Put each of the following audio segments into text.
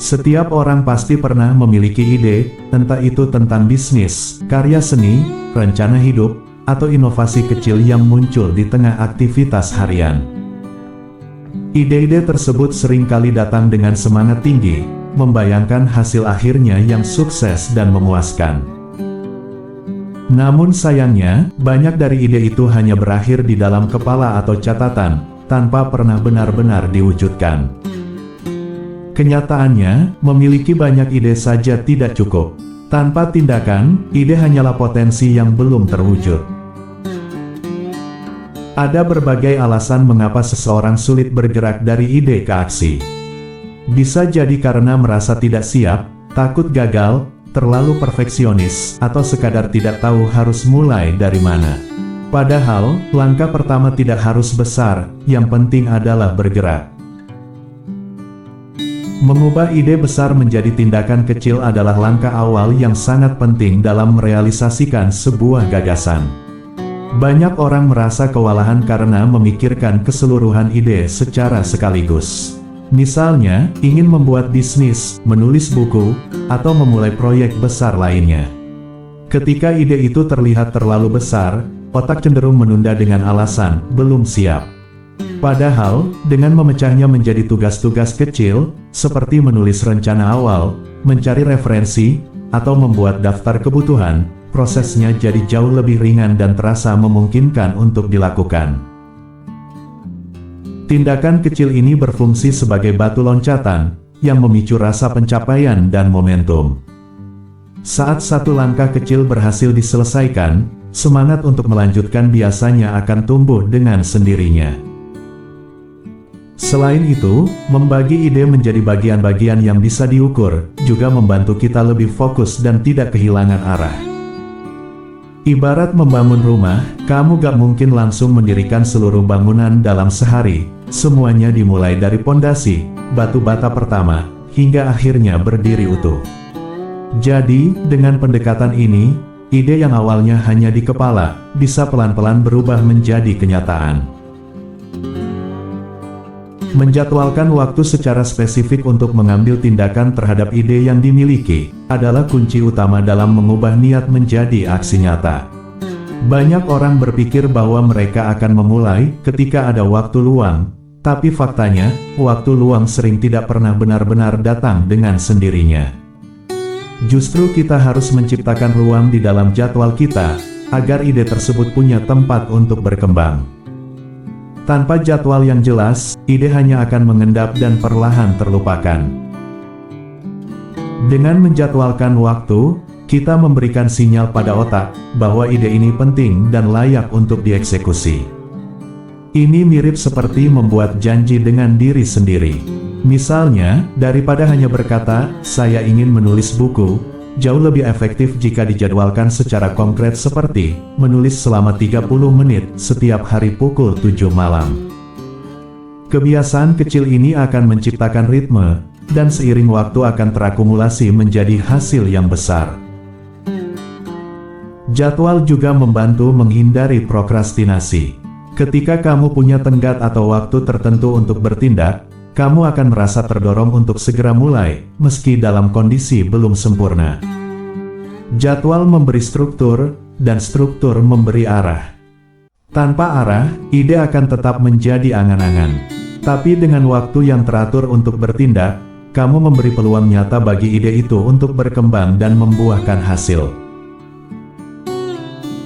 Setiap orang pasti pernah memiliki ide, entah itu tentang bisnis, karya seni, rencana hidup, atau inovasi kecil yang muncul di tengah aktivitas harian. Ide-ide tersebut seringkali datang dengan semangat tinggi, membayangkan hasil akhirnya yang sukses dan memuaskan. Namun sayangnya, banyak dari ide itu hanya berakhir di dalam kepala atau catatan, tanpa pernah benar-benar diwujudkan. Kenyataannya, memiliki banyak ide saja tidak cukup. Tanpa tindakan, ide hanyalah potensi yang belum terwujud. Ada berbagai alasan mengapa seseorang sulit bergerak dari ide ke aksi. Bisa jadi karena merasa tidak siap, takut gagal, terlalu perfeksionis, atau sekadar tidak tahu harus mulai dari mana. Padahal, langkah pertama tidak harus besar, yang penting adalah bergerak. Mengubah ide besar menjadi tindakan kecil adalah langkah awal yang sangat penting dalam merealisasikan sebuah gagasan. Banyak orang merasa kewalahan karena memikirkan keseluruhan ide secara sekaligus. Misalnya, ingin membuat bisnis, menulis buku, atau memulai proyek besar lainnya. Ketika ide itu terlihat terlalu besar, otak cenderung menunda dengan alasan belum siap. Padahal, dengan memecahnya menjadi tugas-tugas kecil, seperti menulis rencana awal, mencari referensi, atau membuat daftar kebutuhan, prosesnya jadi jauh lebih ringan dan terasa memungkinkan untuk dilakukan. Tindakan kecil ini berfungsi sebagai batu loncatan, yang memicu rasa pencapaian dan momentum. Saat satu langkah kecil berhasil diselesaikan, semangat untuk melanjutkan biasanya akan tumbuh dengan sendirinya. Selain itu, membagi ide menjadi bagian-bagian yang bisa diukur, juga membantu kita lebih fokus dan tidak kehilangan arah. Ibarat membangun rumah, kamu gak mungkin langsung mendirikan seluruh bangunan dalam sehari. Semuanya dimulai dari pondasi, batu bata pertama, hingga akhirnya berdiri utuh. Jadi, dengan pendekatan ini, ide yang awalnya hanya di kepala, bisa pelan-pelan berubah menjadi kenyataan. Menjadwalkan waktu secara spesifik untuk mengambil tindakan terhadap ide yang dimiliki, adalah kunci utama dalam mengubah niat menjadi aksi nyata. Banyak orang berpikir bahwa mereka akan memulai ketika ada waktu luang, tapi faktanya, waktu luang sering tidak pernah benar-benar datang dengan sendirinya. Justru kita harus menciptakan ruang di dalam jadwal kita, agar ide tersebut punya tempat untuk berkembang. Tanpa jadwal yang jelas, ide hanya akan mengendap dan perlahan terlupakan. Dengan menjadwalkan waktu, kita memberikan sinyal pada otak bahwa ide ini penting dan layak untuk dieksekusi. Ini mirip seperti membuat janji dengan diri sendiri. Misalnya, daripada hanya berkata, "Saya ingin menulis buku," jauh lebih efektif jika dijadwalkan secara konkret seperti menulis selama 30 menit setiap hari pukul 7 malam. Kebiasaan kecil ini akan menciptakan ritme, dan seiring waktu akan terakumulasi menjadi hasil yang besar. Jadwal juga membantu menghindari prokrastinasi. Ketika kamu punya tenggat atau waktu tertentu untuk bertindak, kamu akan merasa terdorong untuk segera mulai, meski dalam kondisi belum sempurna. Jadwal memberi struktur, dan struktur memberi arah. Tanpa arah, ide akan tetap menjadi angan-angan. Tapi dengan waktu yang teratur untuk bertindak, kamu memberi peluang nyata bagi ide itu untuk berkembang dan membuahkan hasil.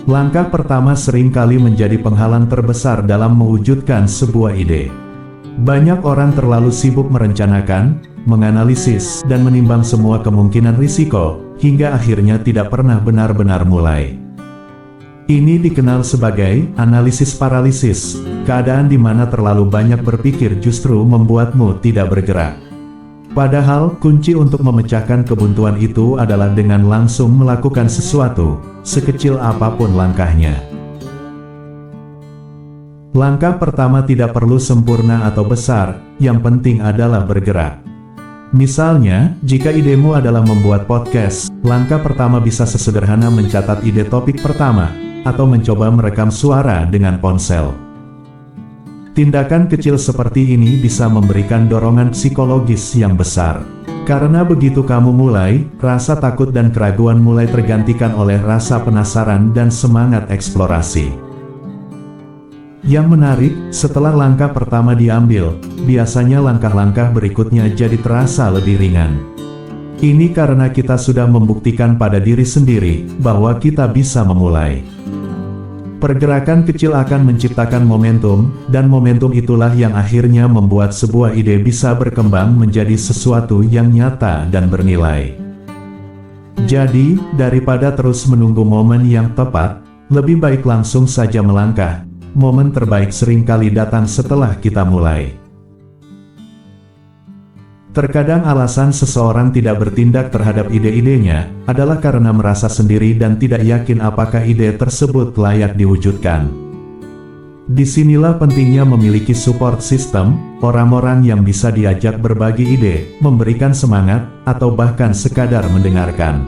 Langkah pertama seringkali menjadi penghalang terbesar dalam mewujudkan sebuah ide. Banyak orang terlalu sibuk merencanakan, menganalisis, dan menimbang semua kemungkinan risiko, hingga akhirnya tidak pernah benar-benar mulai. Ini dikenal sebagai analisis paralisis, keadaan di mana terlalu banyak berpikir justru membuatmu tidak bergerak. Padahal, kunci untuk memecahkan kebuntuan itu adalah dengan langsung melakukan sesuatu, sekecil apapun langkahnya. Langkah pertama tidak perlu sempurna atau besar, yang penting adalah bergerak. Misalnya, jika idemu adalah membuat podcast, langkah pertama bisa sesederhana mencatat ide topik pertama, atau mencoba merekam suara dengan ponsel. Tindakan kecil seperti ini bisa memberikan dorongan psikologis yang besar. Karena begitu kamu mulai, rasa takut dan keraguan mulai tergantikan oleh rasa penasaran dan semangat eksplorasi. Yang menarik, setelah langkah pertama diambil, biasanya langkah-langkah berikutnya jadi terasa lebih ringan. Ini karena kita sudah membuktikan pada diri sendiri, bahwa kita bisa memulai. Pergerakan kecil akan menciptakan momentum, dan momentum itulah yang akhirnya membuat sebuah ide bisa berkembang menjadi sesuatu yang nyata dan bernilai. Jadi, daripada terus menunggu momen yang tepat, lebih baik langsung saja melangkah. Momen terbaik seringkali datang setelah kita mulai. Terkadang alasan seseorang tidak bertindak terhadap ide-idenya adalah karena merasa sendiri dan tidak yakin apakah ide tersebut layak diwujudkan. Disinilah pentingnya memiliki support system, orang-orang yang bisa diajak berbagi ide, memberikan semangat, atau bahkan sekadar mendengarkan.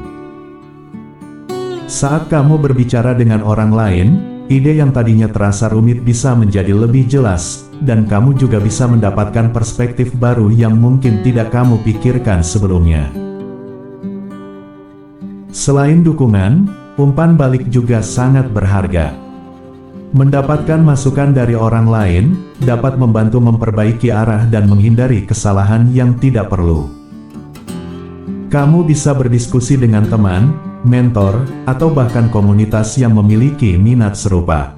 Saat kamu berbicara dengan orang lain, ide yang tadinya terasa rumit bisa menjadi lebih jelas, dan kamu juga bisa mendapatkan perspektif baru yang mungkin tidak kamu pikirkan sebelumnya. Selain dukungan, umpan balik juga sangat berharga. Mendapatkan masukan dari orang lain dapat membantu memperbaiki arah dan menghindari kesalahan yang tidak perlu. Kamu bisa berdiskusi dengan teman, mentor, atau bahkan komunitas yang memiliki minat serupa.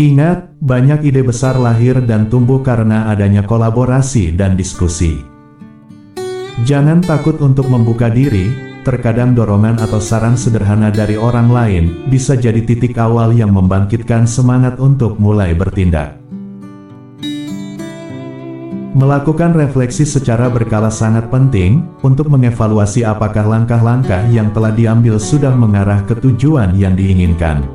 Ingat, banyak ide besar lahir dan tumbuh karena adanya kolaborasi dan diskusi. Jangan takut untuk membuka diri, terkadang dorongan atau saran sederhana dari orang lain bisa jadi titik awal yang membangkitkan semangat untuk mulai bertindak. Melakukan refleksi secara berkala sangat penting untuk mengevaluasi apakah langkah-langkah yang telah diambil sudah mengarah ke tujuan yang diinginkan.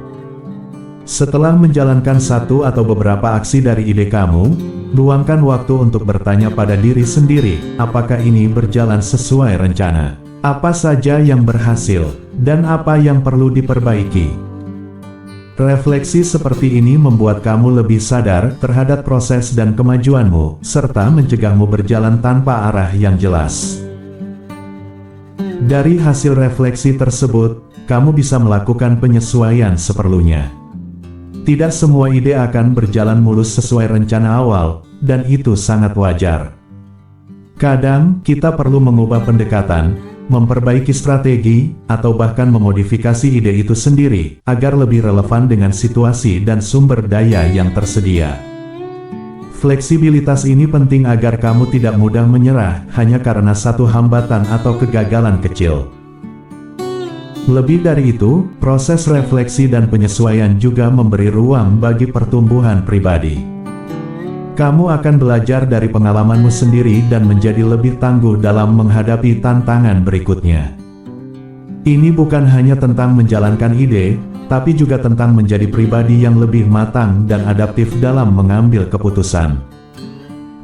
Setelah menjalankan satu atau beberapa aksi dari ide kamu, luangkan waktu untuk bertanya pada diri sendiri, apakah ini berjalan sesuai rencana? Apa saja yang berhasil, dan apa yang perlu diperbaiki? Refleksi seperti ini membuat kamu lebih sadar terhadap proses dan kemajuanmu, serta mencegahmu berjalan tanpa arah yang jelas. Dari hasil refleksi tersebut, kamu bisa melakukan penyesuaian seperlunya. Tidak semua ide akan berjalan mulus sesuai rencana awal, dan itu sangat wajar. Kadang, kita perlu mengubah pendekatan, memperbaiki strategi, atau bahkan memodifikasi ide itu sendiri, agar lebih relevan dengan situasi dan sumber daya yang tersedia. Fleksibilitas ini penting agar kamu tidak mudah menyerah, hanya karena satu hambatan atau kegagalan kecil. Lebih dari itu, proses refleksi dan penyesuaian juga memberi ruang bagi pertumbuhan pribadi. Kamu akan belajar dari pengalamanmu sendiri dan menjadi lebih tangguh dalam menghadapi tantangan berikutnya. Ini bukan hanya tentang menjalankan ide, tapi juga tentang menjadi pribadi yang lebih matang dan adaptif dalam mengambil keputusan.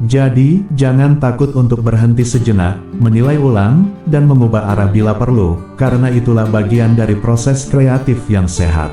Jadi, jangan takut untuk berhenti sejenak, menilai ulang, dan mengubah arah bila perlu, karena itulah bagian dari proses kreatif yang sehat.